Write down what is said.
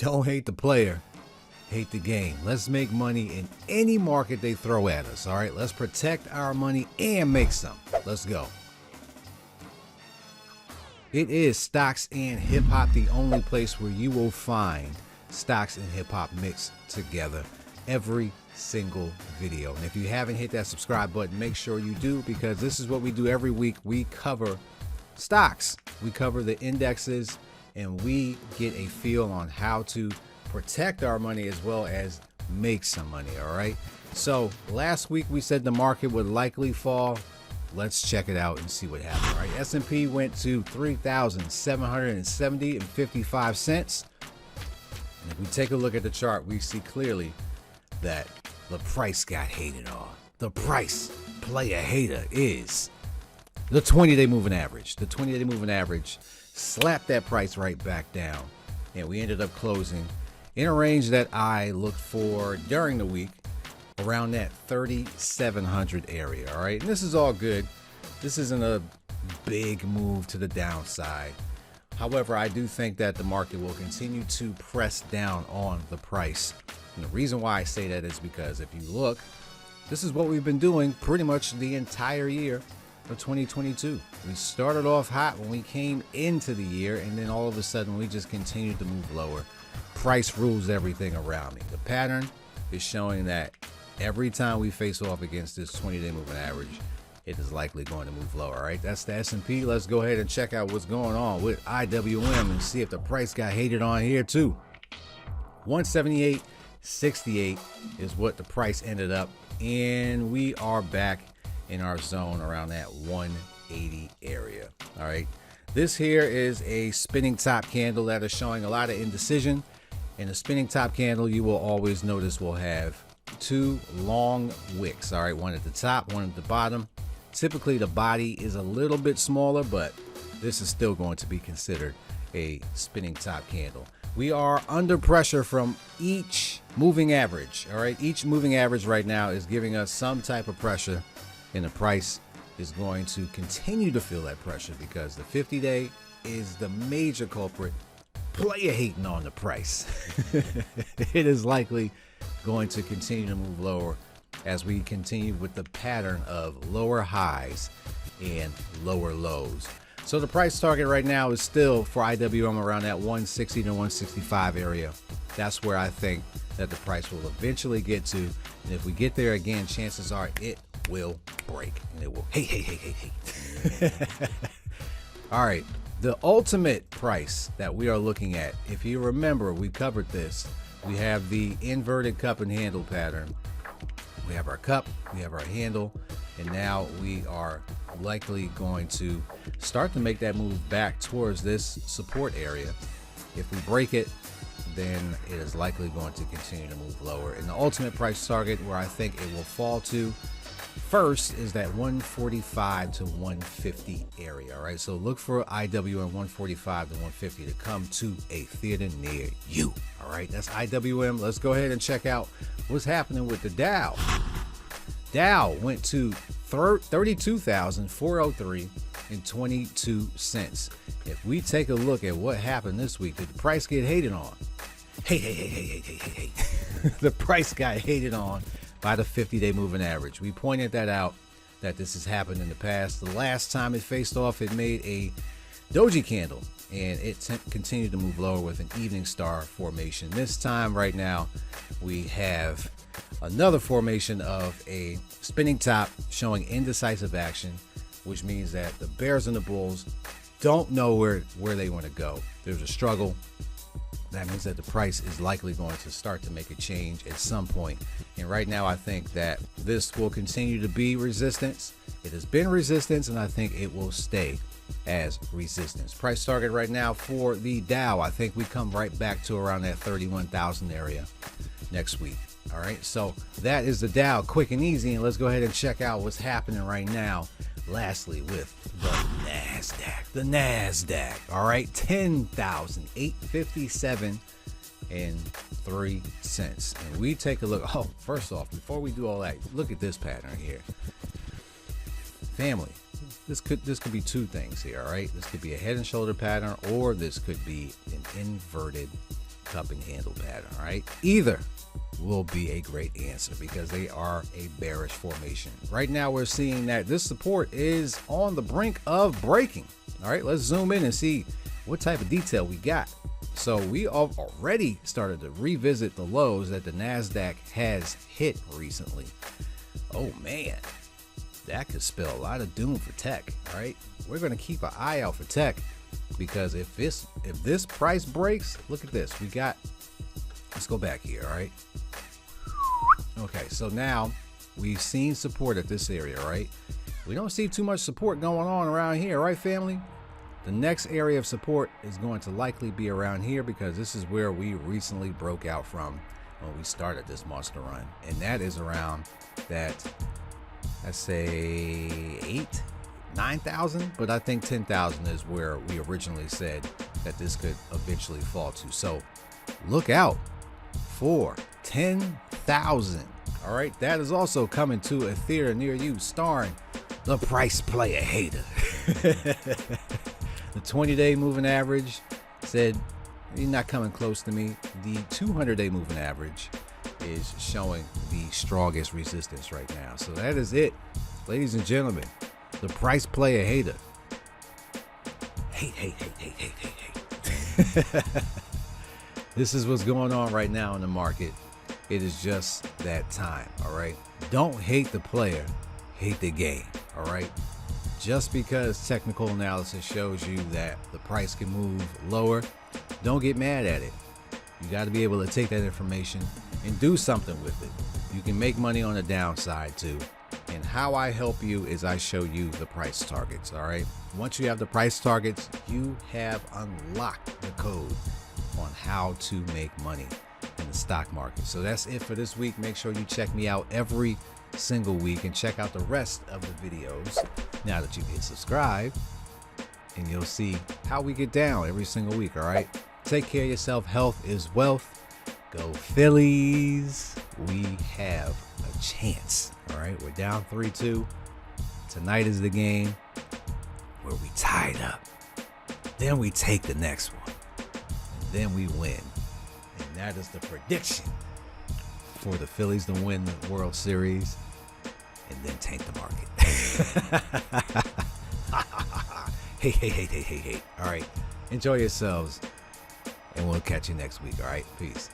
Don't hate the player, hate the game. Let's make money in any market they throw at us, all right? Let's protect our money and make some. Let's go. It is Stocks and Hip Hop, the only place where you will find stocks and hip hop mixed together every single video. And if you haven't hit that subscribe button, make sure you do, because this is what we do every week. We cover stocks, we cover the indexes, and we get a feel on how to protect our money as well as make some money. All right, so last week we said the market would likely fall. Let's check it out and see what happened. All right, S&P went to 3,770.55 cents. And if we take a look at the chart, we see clearly that the price got hated on. The price player hater is the 20-day moving average. The 20-day moving average slapped that price right back down, and we ended up closing in a range that I looked for during the week, around that 3,700 area. All right, and this is all good. This isn't a big move to the downside. However, I do think that the market will continue to press down on the price. And the reason why I say that is because if you look, this is what we've been doing pretty much the entire year of 2022. We started off hot when we came into the year, and then all of a sudden we just continued to move lower. Price rules everything around me. The pattern is showing that every time we face off against this 20-day moving average, it is likely going to move lower. All right, that's the S&P. Let's go ahead and check out what's going on with IWM and see if the price got hated on here too. 178.68 is what the price ended up, and we are back in our zone around that 180 area. All right, this here is a spinning top candle that is showing a lot of indecision. In a spinning top candle, you will always notice will have two long wicks. All right, one at the top, one at the bottom. Typically the body is a little bit smaller, but this is still going to be considered a spinning top candle. We are under pressure from each moving average. All right, each moving average right now is giving us some type of pressure, and the price is going to continue to feel that pressure because the 50-day is the major culprit. Player hating on the price. It is likely going to continue to move lower as we continue with the pattern of lower highs and lower lows. So the price target right now is still for IWM around that 160 to 165 area. That's where I think that the price will eventually get to. And if we get there again, chances are it will break and it will hey. All right, the ultimate price that we are looking at, if you remember, we covered this. We have the inverted cup and handle pattern. We have our cup, we have our handle, and now we are likely going to start to make that move back towards this support area. If we break it, then it is likely going to continue to move lower. And the ultimate price target where I think it will fall to first is that 145 to 150 area. All right, so look for IWM 145 to 150 to come to a theater near you. All right, that's IWM. Let's go ahead and check out what's happening with the Dow. Dow went to 32,403.22 If we take a look at what happened this week, did the price get hated on? Hey. The price got hated on by the 50-day moving average. We pointed that out, that this has happened in the past. The last time it faced off, it made a doji candle, and it continued to move lower with an evening star formation. This time right now, we have another formation of a spinning top showing indecisive action, which means that the bears and the bulls don't know where they want to go. There's a struggle. That means that the price is likely going to start to make a change at some point. And right now, I think that this will continue to be resistance. It has been resistance, and I think it will stay as resistance. Price target right now for the Dow, I think we come right back to around that 31,000 area next week. All right, so that is the Dow, quick and easy. And let's go ahead and check out what's happening right now. Lastly, with the Nasdaq, all right, 10,857.03. And we take a look. Oh, first off, before we do all that, look at this pattern here. Family, this could be two things here. All right, this could be a head and shoulder pattern, or this could be an inverted cup and handle pattern. All right, either will be a great answer because they are a bearish formation. Right now we're seeing that this support is on the brink of breaking. All right, let's zoom in and see what type of detail we got. So we have already started to revisit the lows that the Nasdaq has hit recently. Oh man, that could spell a lot of doom for tech. All right, we're going to keep an eye out for tech because if this price breaks, look at this. We got, let's go back here. All right. Okay, so now we've seen support at this area, right? We don't see too much support going on around here, right, family? The next area of support is going to likely be around here because this is where we recently broke out from when we started this monster run. And that is around that, let's say 9,000, but I think 10,000 is where we originally said that this could eventually fall to. So look out for 10,000. All right, that is also coming to a theater near you, starring the price player hater. The 20-day moving average said you're not coming close to me. The 200-day moving average is showing the strongest resistance right now. So that is it, ladies and gentlemen. The price player hater. Hate. This is what's going on right now in the market. It is just that time, all right? Don't hate the player, hate the game, all right? Just because technical analysis shows you that the price can move lower, don't get mad at it. You got to be able to take that information and do something with it. You can make money on the downside too. And how I help you is I show you the price targets, all right? Once you have the price targets, you have unlocked the code on how to make money in the stock market. So that's it for this week. Make sure you check me out every single week and check out the rest of the videos now that you hit subscribe, and you'll see how we get down every single week. All right, take care of yourself. Health is wealth. Go Phillies. We have a chance. All right, we're down 3-2. Tonight is the game where we tie it up, then we take the next one, and then we win. And that is the prediction for the Phillies to win the World Series and then tank the market. Hey. All right. Enjoy yourselves, and we'll catch you next week. All right. Peace.